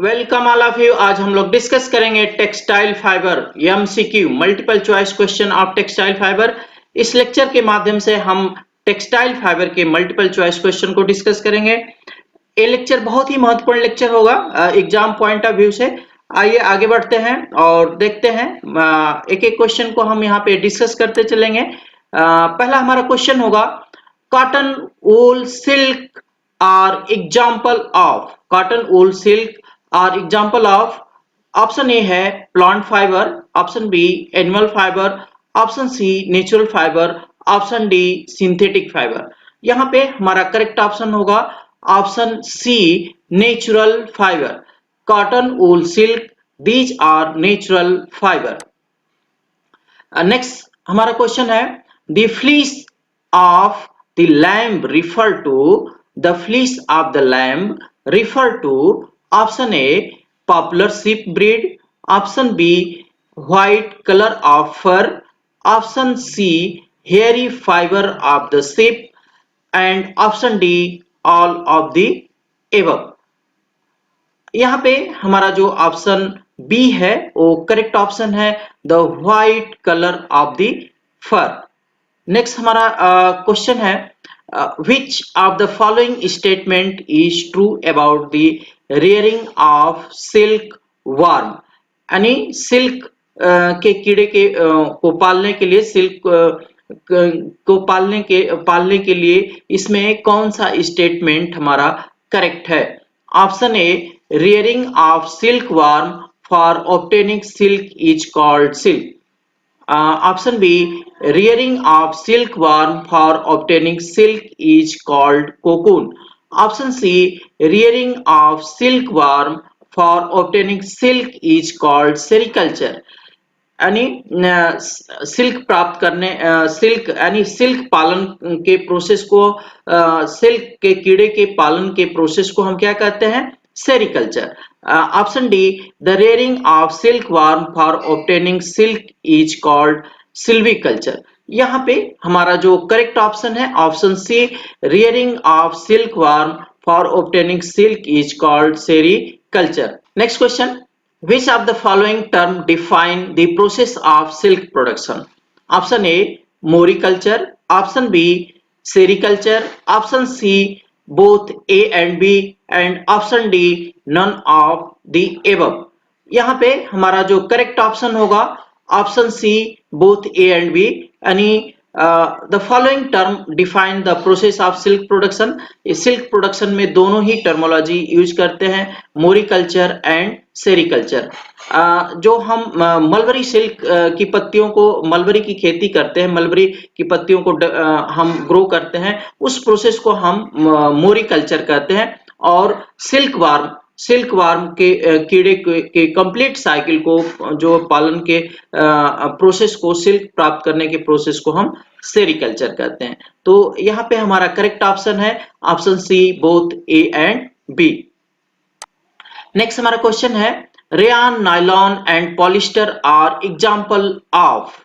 Welcome all of you. आज हम लोग डिस्कस करेंगे textile fibre MCQ multiple choice question of textile fibre. इस लेक्चर के माध्यम से हम टेक्सटाइल फाइबर के मल्टीपल चॉइस क्वेश्चन को डिस्कस करेंगे। ये लेक्चर बहुत ही महत्वपूर्ण लेक्चर होगा एग्जाम पॉइंट ऑफ व्यू से। आइए आगे बढ़ते हैं और देखते हैं एक एक क्वेश्चन को हम यहाँ पे डिस्कस करते चलेंगे। पहला हमारा क्वेश्चन होगा cotton wool silk are example of. Cotton wool silk are example of. Option A है plant fibre, option B animal fibre, option C natural fibre, option D synthetic fibre. यहाँ पे हमारा करेक्ट ऑप्शन होगा option C natural fibre. Cotton wool silk these are natural fibre. Next हमारा question है the fleece of the lamb refer to. The fleece of the lamb refer to option A popular sheep breed, option B white colour of fur, option C hairy fiber of the sheep and option D all of the above। यहाँ पे हमारा जो option B है वो correct option है, the white colour of the fur. Next हमारा question है which of the following statement is true about the rearing of silk worm। यानी सिल्क के कीड़े के को पालने के लिए सिल्क को पालने के लिए इसमें कौन सा स्टेटमेंट हमारा करेक्ट है। Option A rearing of silkworm for obtaining silk is called silk। Option B rearing of silkworm for obtaining silk is called cocoon। Option C rearing of silkworm for obtaining silk is called sericulture। यानी silk प्राप्त करने silk यानी silk पालन के process को silk के कीड़े के पालन के प्रोसेस को हम क्या कहते हैं, sericulture. Option D the rearing of silkworm for obtaining silk is called silviculture। यहाँ पे हमारा जो करेक्ट ऑप्शन है option C rearing of silkworm for obtaining silk is called sericulture। Next question which of the following term define the process of silk production। Option A moriculture, option B sericulture, option C both A and B and option D none of the above। यहाँ पे हमारा जो correct option होगा option C both A and B। यानी the following term define the process of silk production. Silk production में दोनों ही terminology use करते हैं, मोरिकल्चर एंड सेरिकल्चर। जो हम मलबरी सिल्क की पत्तियों को मलबरी की खेती करते हैं, मलबरी की पत्तियों को हम ग्रो करते हैं, उस प्रोसेस को हम मोरिकल्चर कहते हैं। और सिल्क वार्म के कीड़े के कंप्लीट साइकिल को जो पालन के प्रोसेस को सिल्क प्राप्त करने के प्रोसेस को हम सेरिकल्चर कहते हैं। तो यहाँ पे हमारा करेक्ट ऑप्शन है option C both A and B. Next हमारा क्वेश्चन है rayon, nylon and polyester are example of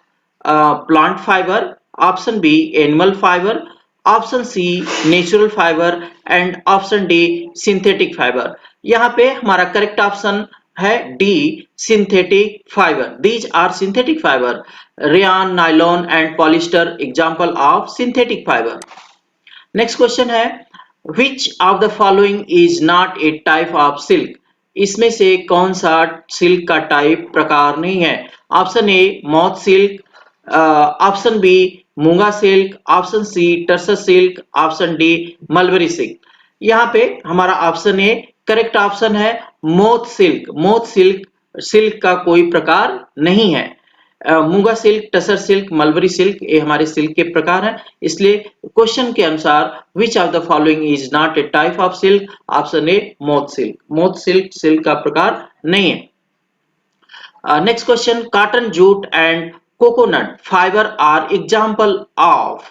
plant fibre, option B animal fibre, option C natural fibre and option D synthetic fibre. यहाँ पे हमारा correct option है D synthetic fibre. These are synthetic fibre, rayon, nylon and polyester example of synthetic fibre. Next question है which of the following is not a type of silk। इसमें से कौन सा silk का टाइप प्रकार नहीं है। Option A moth silk, option B moonga silk, option C tussar silk, option D mulberry silk. यहाँ पे हमारा ऑप्शन ए करेक्ट ऑप्शन है मोथ सिल्क। मोथ सिल्क का कोई प्रकार नहीं है। Moonga silk, tussar silk, mulberry silk ये हमारे सिल्क के प्रकार हैं। इसलिए क्वेश्चन के अनुसार which of the following is not a type of silk, option A moth silk. Moth silk का प्रकार नहीं है। Next question cotton jute and coconut fibre are example of.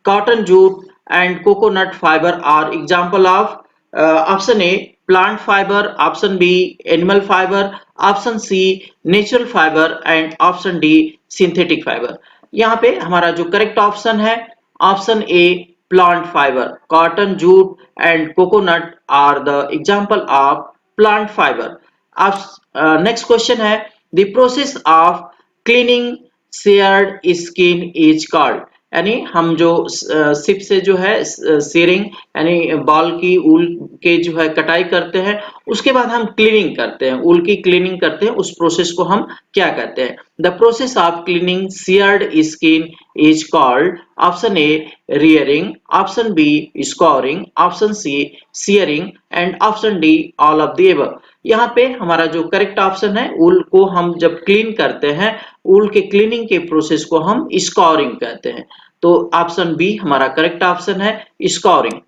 Cotton jute and coconut fibre are example of. Option A plant fibre, option B animal fibre, option C natural fibre and option D synthetic fibre. यहाँ पे हमारा जो correct option है option A plant fibre. Cotton jute and coconut are the example of plant fibre. अब next question है, the process of cleaning sheared skin is called, यानी हम जो सिप से जो है शेयरिंग यानी बाल की ऊल के जो है कटाई करते हैं, उसके बाद हम क्लीनिंग करते हैं, ऊल की क्लीनिंग करते हैं, उस प्रोसेस को हम क्या कहते हैं? The process of cleaning sheared skin is called, option A rearing, option B scouring, option C shearing and option D all of the above। यहाँ पे हमारा जो करेक्ट ऑप्शन है, ऊल को हम जब क्लीन करते हैं, ऊल के क्लीनिंग के प्रोसेस को हम स्कोरिंग कहते हैं। तो ऑप्शन बी हमारा करेक्ट ऑप्शन है, स्कोरिंग।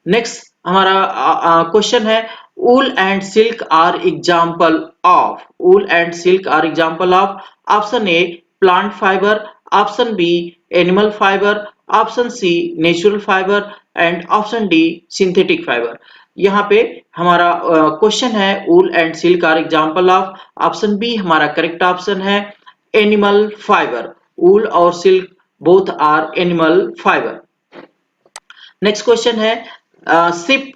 नेक्स्ट हमारा क्वेश्चन है, wool and silk are example of, wool and silk are example of, option A plant fibre, option B animal fibre, option C natural fibre and option D synthetic fibre. यहाँ पे हमारा question है, wool and silk are example of, option B हमारा correct option है, animal fibre. Wool और silk both are animal fibre. Next question है, sheep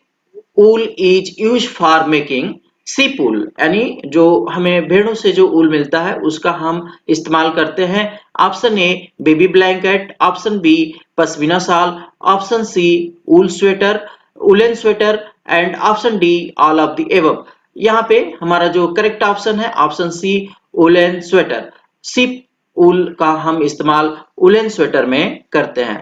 wool is use for making, sheep wool यानी जो हमें भेड़ों से जो ऊल मिलता है उसका हम इस्तेमाल करते हैं। Option A baby blanket, option B pashmina shawl, option C wool sweater, woollen sweater and option D all of the above. यहाँ पे हमारा जो करेक्ट ऑप्शन है, option C woollen sweater. Sheep wool का हम इस्तेमाल उलेन स्वेटर में करते हैं।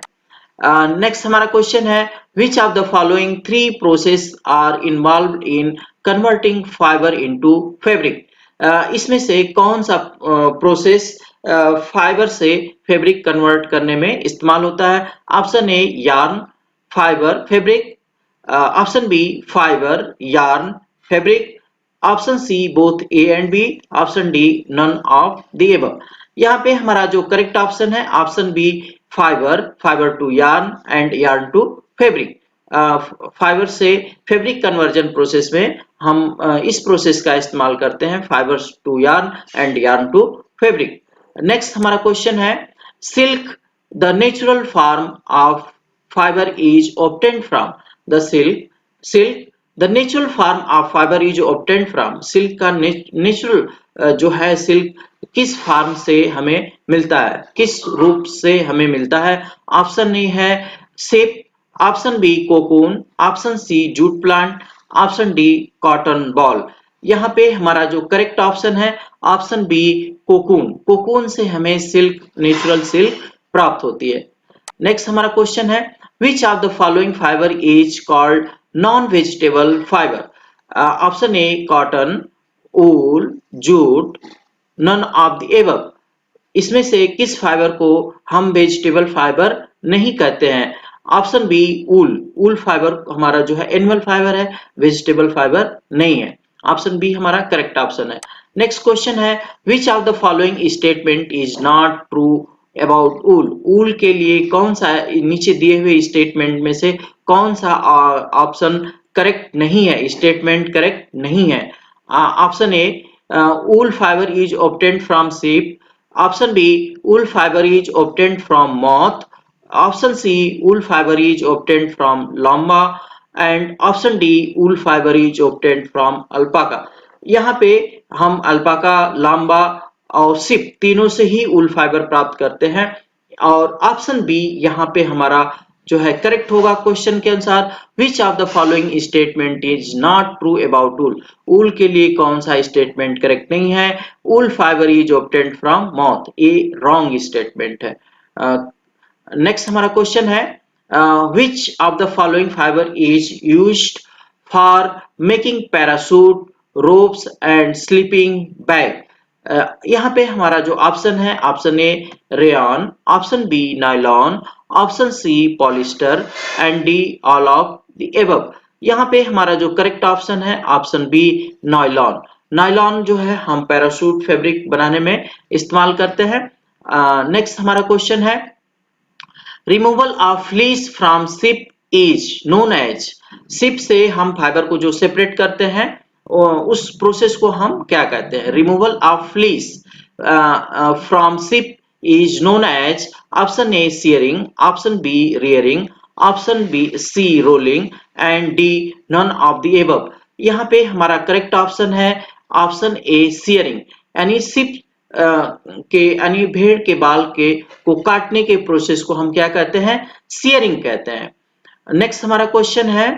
नेक्स्ट हमारा क्वेश्चन है, which of the following three process are involved in converting fibre into fabric. इसमें से कौन सा प्रोसेस फाइबर से फैब्रिक कन्वर्ट करने में इस्तेमाल होता है? Option A yarn fibre fabric, option B fibre yarn fabric, option C both A and B, option D none of the above. यहाँ पे हमारा जो करेक्ट ऑप्शन है, option B fibre, fibre to yarn and yarn to fabric. Fibre से fabric conversion process में हम इस process का इस्तेमाल करते हैं, fibre to yarn and yarn to fabric. Next हमारा क्वेश्चन है, silk the natural form of fibre is obtained from, the silk the natural form of fibre is obtained from, silk का नेचुरल जो है silk किस form से हमें मिलता है, किस रूप से हमें मिलता है? ऑप्शन ए है sap, option B cocoon, option C jute plant, option D cotton ball. यहाँ पे हमारा जो करेक्ट ऑप्शन है, ऑप्शन बी कोकून। कोकून से हमें सिल्क, नेचुरल सिल्क प्राप्त होती है। नेक्स्ट हमारा क्वेश्चन है, which of the following fibre is called non vegetable fibre? Option A cotton, wool, jute, none of the above. इसमें से किस फाइबर को हम वेजिटेबल फाइबर नहीं कहते हैं? Option B wool, wool fibre हमारा जो है एनिमल फाइबर है, वेजिटेबल फाइबर नहीं है। ऑप्शन बी हमारा करेक्ट ऑप्शन है। नेक्स्ट क्वेश्चन है, which of the following statement is not true about wool? Wool के लिए कौन सा, नीचे दिए हुए स्टेटमेंट में से कौन सा ऑप्शन करेक्ट नहीं है, स्टेटमेंट करेक्ट नहीं है? Option A wool fiber is obtained from sheep, option B wool fiber is obtained from moth, option C wool fiber is obtained from llama and option D wool fiber is obtained from alpaca। यहाँ पे हम alpaca, Lamba और SIP तीनों से ही वूल fibre प्राप्त करते हैं और ऑप्शन बी यहाँ पे हमारा जो है करेक्ट होगा क्वेश्चन के अनुसार। Which of the following statement is not true about wool? Wool के लिए कौन सा स्टेटमेंट करेक्ट नहीं है? Wool fibre is obtained from moth, ये रॉन्ग स्टेटमेंट है। नेक्स्ट हमारा क्वेश्चन है, which of the following fibre is used for making parachute, ropes and sleeping bag? यहाँ पे हमारा जो ऑप्शन है, option A rayon, option B nylon, option C polyester and D all of the above. यहाँ पे हमारा जो करेक्ट ऑप्शन है, ऑप्शन बी नायलॉन। नायलॉन जो है हम पैराशूट फैब्रिक बनाने में इस्तेमाल करते हैं। नेक्स्ट हमारा क्वेश्चन है, removal of fleece from sheep is known as, sheep से हम फाइबर को जो सेपरेट करते हैं उस प्रोसेस को हम क्या कहते हैं? Removal of fleece from ship is known as option A shearing, option B rearing, option B C rolling and D none of the above। यहाँ पे हमारा करेक्ट ऑप्शन है ऑप्शन ए सियरिंग, यानी सिप के यानी भेड़ के बाल के को काटने के प्रोसेस को हम क्या कहते हैं, सियरिंग कहते हैं। नेक्स्ट हमारा क्वेश्चन है,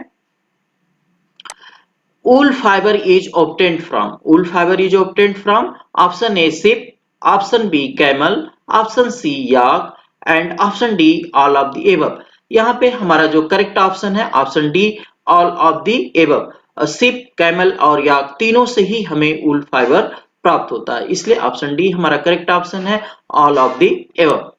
wool fiber is obtained from, wool fiber is obtained from option A sheep, option B camel, option C yak and option D all of the above। यहाँ पे हमारा जो करेक्ट ऑप्शन है option D all of the above. Sheep, camel और yak तीनों से ही हमें वूल fibre प्राप्त होता है, इसलिए ऑप्शन डी हमारा करेक्ट ऑप्शन है, all of the above.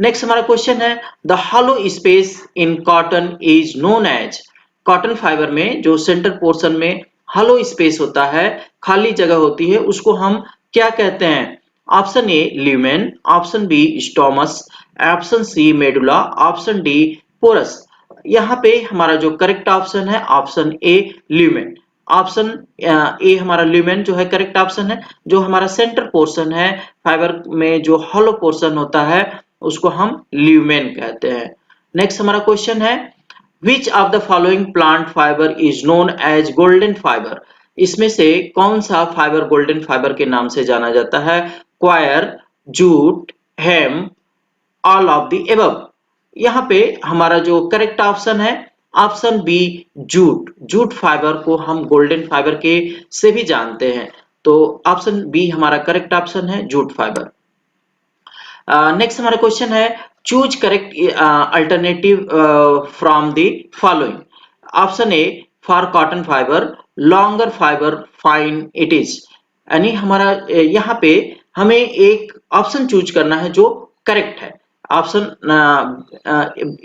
Next हमारा क्वेश्चन है, the hollow space in cotton is known as, cotton fibre में जो सेंटर पोर्शन में हॉलो स्पेस होता है, खाली जगह होती है, उसको हम क्या कहते हैं? Option A lumen, option B stomas, option C medulla, option D pores. यहाँ पे हमारा जो करेक्ट ऑप्शन है option A lumen, option A हमारा ल्यूमेन जो है करेक्ट ऑप्शन है। जो हमारा सेंटर पोर्शन है फाइबर में, जो हॉलो पोर्शन होता है उसको हम ल्यूमेन कहते हैं। नेक्स्ट हमारा क्वेश्चन है, Which of the following plant fiber is known as golden fiber? इसमें से कौन सा फाइबर गोल्डन फाइबर के नाम से जाना जाता है? Coir, jute, hemp, all of the above. यहाँ पे हमारा जो करेक्ट ऑप्शन है option B jute, jute fibre को हम गोल्डन फाइबर के से भी जानते हैं, तो ऑप्शन बी हमारा करेक्ट ऑप्शन है, जूट फाइबर। नेक्स्ट हमारा क्वेश्चन है, choose correct alternative from the following. Option A for cotton fibre, longer fibre fine it is, यानी हमारा यहाँ पे हमें एक ऑप्शन चूज करना है जो करेक्ट है। ऑप्शन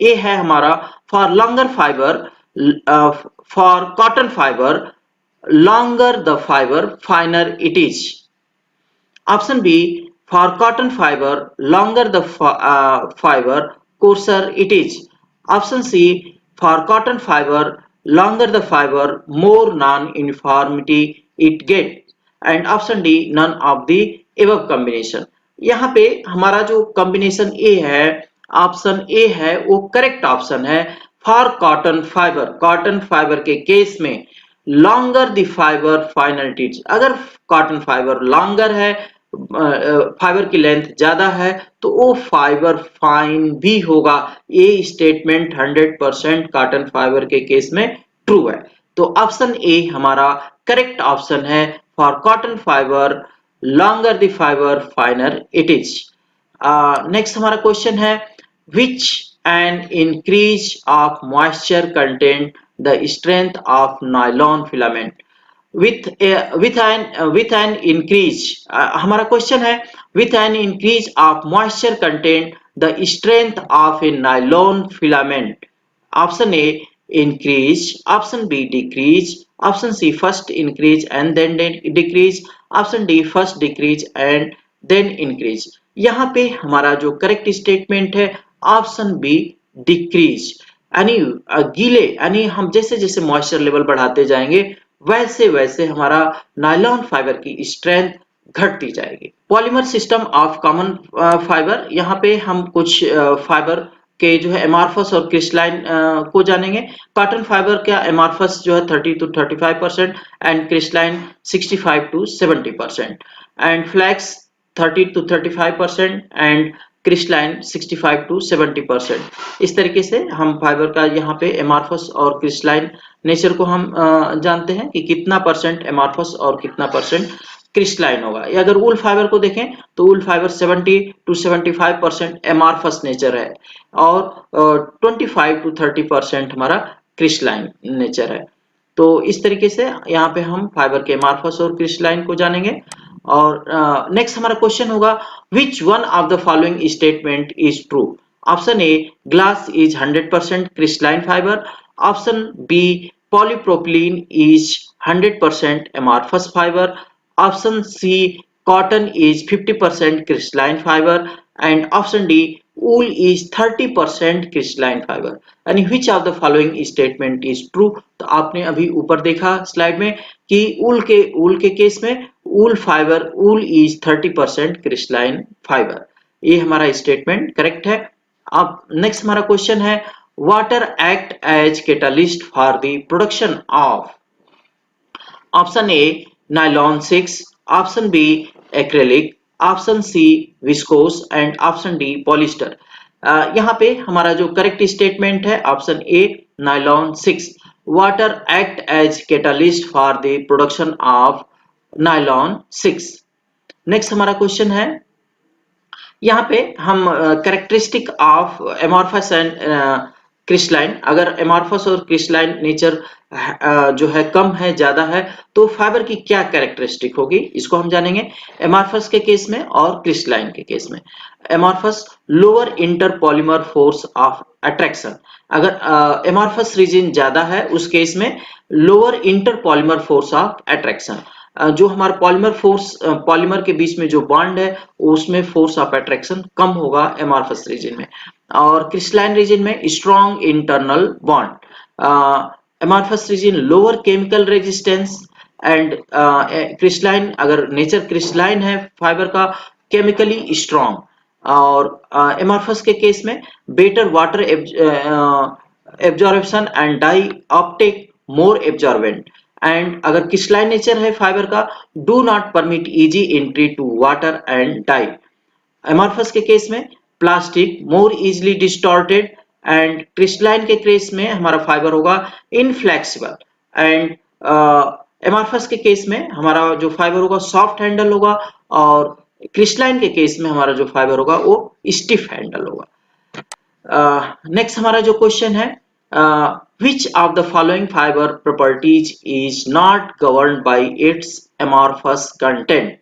ए है हमारा for longer fibre, for cotton fibre longer the fibre finer it is. Option B for cotton fiber, longer the fiber, coarser it is. Option C, for cotton fiber, longer the fiber, more non-uniformity it gets. And option D, none of the above combination. यहाँ पे हमारा जो combination ए है, option A है, वो correct option है। For cotton fibre, cotton fibre के case में longer the fibre final teach, अगर कॉटन फाइबर लॉन्गर है, फाइबर की लेंथ ज्यादा है, तो वो फाइबर फाइन भी होगा। ये स्टेटमेंट 100% कॉटन फाइबर के केस में ट्रू है, तो ऑप्शन ए हमारा करेक्ट ऑप्शन है। For cotton fibre longer the fibre finer it is. Next हमारा क्वेश्चन है, विच an increase of moisture content the strength of nylon filament. with an increase, हमारा question है, with an increase of moisture content the strength of a nylon filament। Option A increase, option B decrease, option C first increase and then decrease, option D first decrease and then increase। यहाँ पे हमारा जो correct statement है option B decrease, यानी गीले, यानी हम जैसे जैसे मॉइस्चर लेवल बढ़ाते जाएंगे वैसे वैसे हमारा नायलॉन फाइबर की स्ट्रेंथ घटती जाएगी। Polymer system of common fibre, यहाँ पे हम कुछ फाइबर के जो है एमार्फस और क्रिस्टलाइन को जानेंगे। कॉटन फाइबर का एमार्फस जो है 30 to 35% and crystalline 65 to 70%, and flax 30 to 35% and crystalline 65 to 70%। इस तरीके से हम फाइबर का यहाँ पे एमार्फस और क्रिस्टलाइन नेचर को हम जानते हैं कि कितना परसेंट एमार्फस और कितना परसेंट क्रिस्टलाइन होगा। या अगर वूल फाइबर को देखें तो वूल फाइबर 70 to 75% एमार्फस नेचर है और 25 to 30% हमारा क्रिस्टलाइन नेचर है। तो इस तरीके से यहाँ पे हम फाइबर के एमार्फस और क्रिस्टलाइन को जानेंगे। और नेक्स्ट हमारा क्वेश्चन होगा, which one of the following statement is true. Option A glass is 100% crystalline fibre, option B polypropylene is 100% amorphous fiber, option C cotton is 50% crystalline fiber, and option D wool is 30% crystalline fiber। यानी which of the following statement is true। तो आपने अभी ऊपर देखा slide में कि वूल के case में वूल इज 30% क्रिस्टलाइन फाइबर, ये हमारा स्टेटमेंट करेक्ट है। अब नेक्स्ट हमारा क्वेश्चन है, water act as catalyst for the production of। Option A nylon 6, option B acrylic, option C viscose and option D polyester. यहाँ पे हमारा जो करेक्ट स्टेटमेंट है option A nylon 6। Water act as catalyst for the production of nylon 6। Next हमारा question है, यहाँ पे हम characteristic of amorphous and crystalline, अगर एमॉर्फस और क्रिस्टलाइन नेचर जो है कम है ज्यादा है तो फाइबर की क्या कैरेक्टरिस्टिक होगी, इसको हम जानेंगे एमॉर्फस के केस में और क्रिस्टलाइन के केस में। Amorphous lower inter polymer force of attraction, अगर एमॉर्फस रीजन ज्यादा है उस केस में lower inter polymer force of attraction, जो हमारा पॉलीमर के बीच में जो बॉन्ड है उसमें फोर्स ऑफ अट्रैक्शन कम होगा एमॉर्फस रीजन में। और क्रिस्टलाइन रीजन में strong internal bond. Amorphous region lower chemical resistance and crystalline, अगर नेचर क्रिस्टलाइन है फाइबर का केमिकली स्ट्रॉन्ग। और एमॉर्फस के केस में better water absorption and dye uptake more absorbent. And अगर क्रिस्टलाइन नेचर है फाइबर का do not permit easy entry to water and dye. Amorphous के केस में plastic more easily distorted and crystalline के case में हमारा fibre होगा inflexible. And amorphous के केस में हमारा जो फाइबर होगा सॉफ्ट हैंडल होगा और क्रिस्टलाइन के केस में हमारा जो फाइबर होगा वो स्टिफ हैंडल होगा। नेक्स्ट हमारा जो क्वेश्चन है, which of the following fiber properties is not governed by its amorphous content?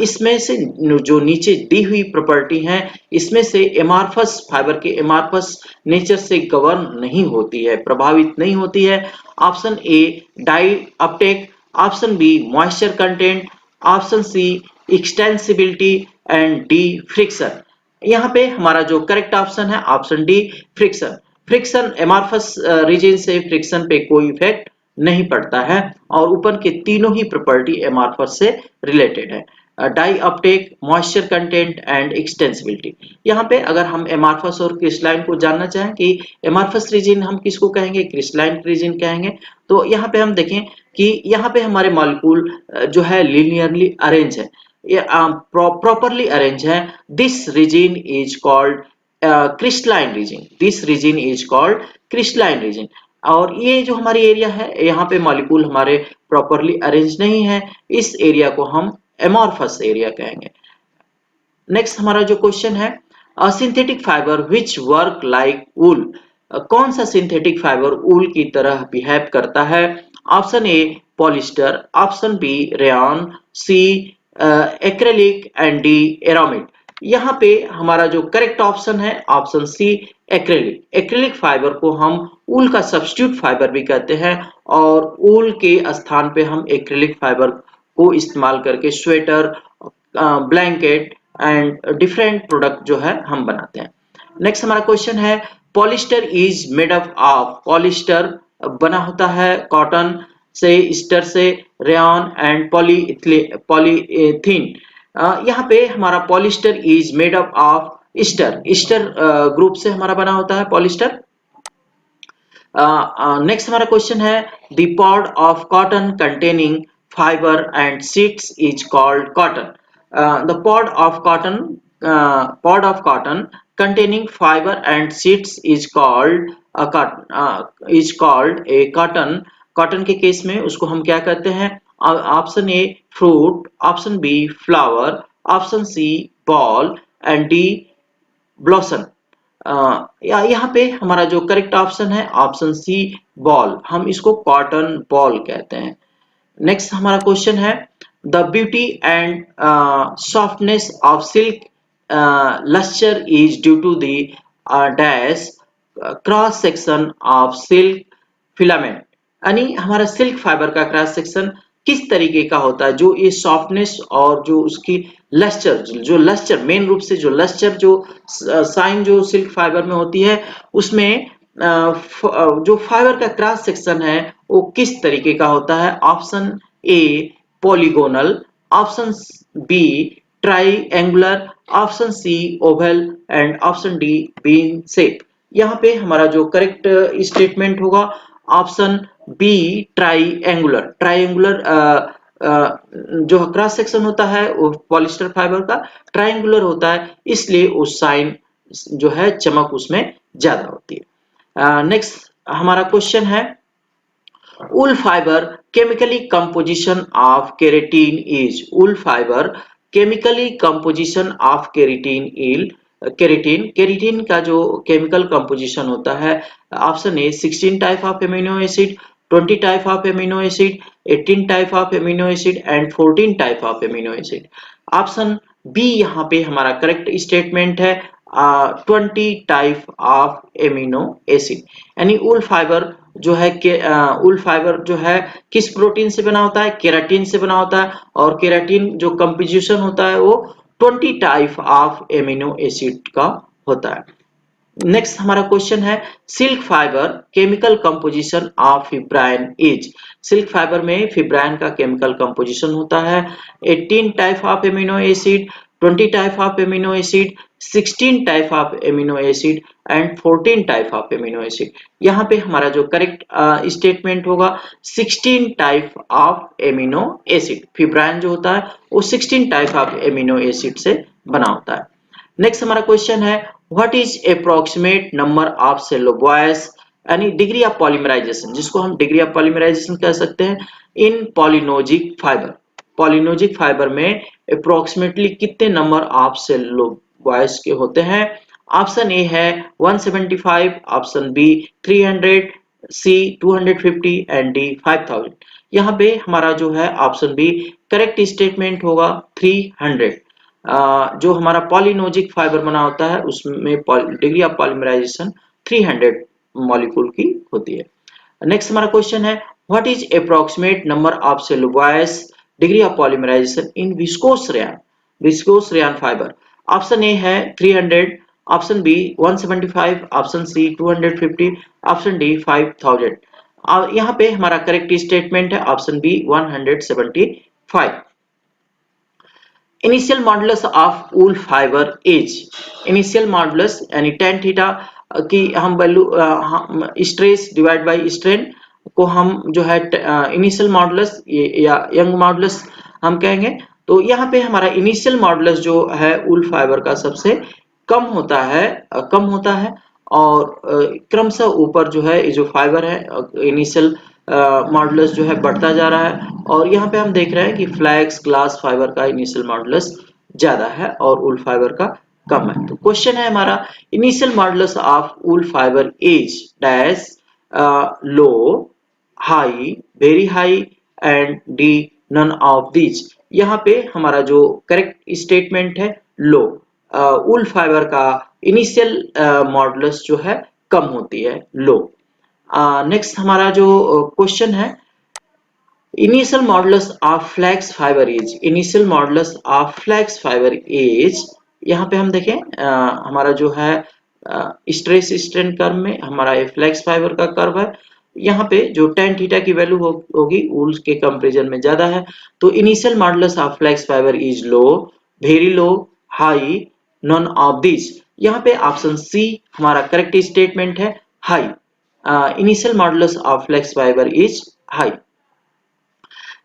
इसमें से जो नीचे दी हुई प्रॉपर्टी है इसमें से एमार्फस फाइबर के एमार्फस नेचर से गवर्न नहीं होती है, प्रभावित नहीं होती है। Option A dye uptake, option B moisture content, option C extensibility and D friction. यहाँ पे हमारा जो करेक्ट ऑप्शन है option D friction. Friction amorphous region से फ्रिक्शन पे कोई इफेक्ट नहीं पड़ता है और ऊपर के तीनों ही प्रॉपर्टी एमार्फस से रिलेटेड है, dye uptake, moisture content and extensibility. यहाँ पे अगर हम एमार्फस और क्रिस्टलाइन को जानना चाहें कि एमार्फस रीजन हम किसको कहेंगे, क्रिस्टलाइन रीजन कहेंगे, तो यहाँ पे हम देखें कि यहाँ पे हमारे मॉलिक्यूल जो है लीनियरली अरेंज है, properly arranged है। This region is called crystalline region. This region is called crystalline region. और ये जो हमारी एरिया है यहाँ पे मॉलिक्यूल हमारे प्रॉपरली अरेंज नहीं है, इस एरिया को हम एमॉर्फस एरिया कहेंगे। नेक्स्ट हमारा जो क्वेश्चन है, synthetic fibre which work like wool, कौन सा सिंथेटिक फाइबर वूल की तरह बिहेव करता है? Option A polyester, option B rayon, C acrylic and D aramid. यहाँ पे हमारा जो करेक्ट ऑप्शन है option C acrylic. Acrylic fibre को हम वूल का सब्स्टिट्यूट फाइबर भी कहते हैं और वूल के स्थान पे हम एक्रेलिक फाइबर को इस्तेमाल करके sweater, blanket and different product जो है हम बनाते हैं। नेक्स्ट हमारा क्वेश्चन है, polyester is made up of, polyester बना होता है कॉटन से, स्टर से, रेयन एंड पॉलीथीन। यहाँ पे हमारा polyester is made up of ester, ester group से हमारा बना होता है पॉलिस्टर। नेक्स्ट हमारा क्वेश्चन है, the pod of cotton containing fibre and seeds is called cotton. The pod of cotton containing fiber and seeds is called a cotton. Cotton के case में उसको हम क्या कहते हैं? Option A fruit, option B flower, option C boll and D blossom. यहाँ पे हमारा जो करेक्ट ऑप्शन है ऑप्शन सी बॉल, हम इसको कॉटन बॉल कहते हैं। नेक्स्ट हमारा क्वेश्चन है, the beauty and softness of silk luster is due to the dash cross section of silk filament। यानी हमारा सिल्क फाइबर का क्रॉस सेक्शन किस तरीके का होता है, जो ये सॉफ्टनेस और जो उसकी लस्टर, जो लस्टर मेन रूप से जो लस्टर जो साइन जो सिल्क फाइबर में होती है उसमें जो फाइबर का क्रॉस सेक्शन है वो किस तरीके का होता है? Option A polygonal, option B triangular, option C oval and option D bean shape. यहाँ पे हमारा जो करेक्ट स्टेटमेंट होगा ऑप्शन बी ट्राइएंगुलर। ट्राइएंगुलर जो क्रॉस सेक्शन होता है वो पॉलिस्टर फाइबर का ट्रायंगुलर होता है, इसलिए उस साइन जो है चमक उसमें ज्यादा होती है। नेक्स्ट हमारा क्वेश्चन है, wool fiber chemically composition of keratin is, wool fiber chemically composition of keratin is, keratin का जो केमिकल कंपोजिशन होता है, option A 16 type of amino acid, 20 type of amino acid, 18 type of amino acid and 14 type of amino acid. Option B यहाँ पे हमारा correct statement है, 20 type of amino acid. यानी वूल fibre जो है वूल फाइबर जो है किस प्रोटीन से बना होता है, केराटिन से बना होता है, और केराटिन जो कंपोजिशन होता है वो 20 टाइप ऑफ एमिनो एसिड का होता है। नेक्स्ट हमारा क्वेश्चन है, silk fibre chemical composition of fibroin is, silk fibre में फिब्राइन का केमिकल कंपोजिशन होता है 18 type of amino acid, 20 type of amino acid, 16 type of amino acid and 14 type of amino acid. यहाँ पे हमारा जो करेक्ट स्टेटमेंट होगा 16 type of amino acid, fibroin जो होता है वो 16 टाइप ऑफ एमिनो एसिड से बना होता है। नेक्स्ट हमारा क्वेश्चन है, what is approximate number of cellobiose, यानी डिग्री ऑफ पॉलीमराइजेशन, जिसको हम डिग्री ऑफ पॉलीमराइजेशन कह सकते हैं, in polynosic fibre, polynosic fibre में अप्रोक्सीमेटली कितने नंबर ऑफ सेलोबॉयस के होते हैं। ऑप्शन ए है 175, option B 300, C 250 and D 5000। यहाँ पे हमारा जो है ऑप्शन बी करेक्ट स्टेटमेंट होगा 300। जो हमारा पॉलिनोजिक फाइबर बना होता है उसमें डिग्री ऑफ पॉलीमराइजेशन 300 मॉलिक्यूल की होती है। नेक्स्ट हमारा क्वेश्चन है, what is approximate number of cellulose degree of polymerization in viscose rayon fibre. Option A है 300, option B 175, option C 250, option D 5000। यहाँ पे हमारा करेक्ट स्टेटमेंट है option B 175। Initial modulus of wool fibre is, initial modulus यानी tan theta की हम value stress divide by strain को हम जो है इनिशियल मॉडुलस या यंग मॉडुलस हम कहेंगे। तो यहाँ पे हमारा इनिशियल मॉडुलस जो है वूल फाइबर का सबसे कम होता है और क्रमशः ऊपर जो है ये जो फाइबर है इनिशियल मॉडुलस जो है बढ़ता जा रहा है, और यहाँ पे हम देख रहे हैं कि फ्लैक्स ग्लास फाइबर का इनिशियल मॉडुलस ज्यादा है और वूल फाइबर का कम है। तो क्वेश्चन है हमारा, initial modulus of wool fibre is dash, low, high, very high and D none of this. यहाँ पे हमारा जो करेक्ट स्टेटमेंट है लो, वूल फाइबर का इनिशियल मॉडुलस जो है कम होती है, लो। नेक्स्ट हमारा जो क्वेश्चन है, initial modulus of flax fibre is, initial modulus of flax fibre is, यहाँ पे हम देखें हमारा जो है स्ट्रेस स्ट्रेन कर्व में हमारा ये फ्लैक्स फाइबर का कर्व है, यहाँ पे जो tan थीटा की वैल्यू होगी वूल के कंपैरिजन में ज्यादा है, तो initial modulus of flax fibre is low, very low, high, none of this. यहाँ पे ऑप्शन सी हमारा करेक्ट स्टेटमेंट है, high. Initial modulus of flax fibre is high.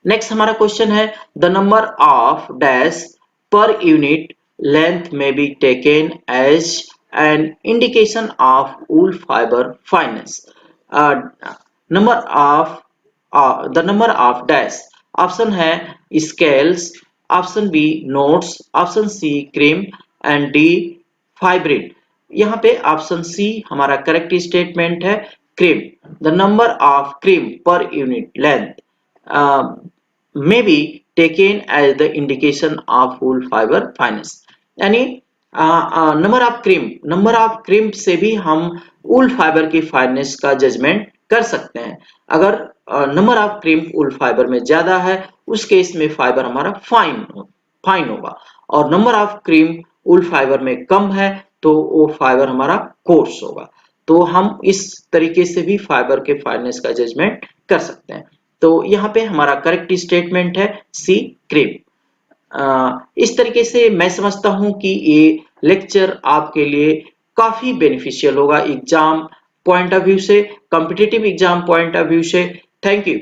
Next हमारा क्वेश्चन है, the number of dash per unit length may be taken as an indication of wool fibre fineness. Number of the number of dash, option है scales, option B notes, option C cream and D फाइब्रिड। यहाँ पे option C हमारा correct statement है, cream. The number of cream पर unit length may be taken as the indication of wool fiber fineness। यानी number of cream से भी हम वूल fibre की फाइननेस का जजमेंट कर सकते हैं। अगर number of cream wool fibre में ज्यादा है उस केस में फाइबर हमारा फाइन होगा, और number of cream wool fibre में कम है तो वो फाइबर हमारा कोर्स होगा। तो हम इस तरीके से भी फाइबर के फाइननेस का जजमेंट कर सकते हैं। तो यहाँ पे हमारा करेक्ट स्टेटमेंट है सी, क्रीम। इस तरीके से मैं समझता हूं कि ये लेक्चर आपके लिए काफी बेनिफिशियल होगा एग्जाम पॉइंट ऑफ व्यू से, competitive exam point of view से। Thank you.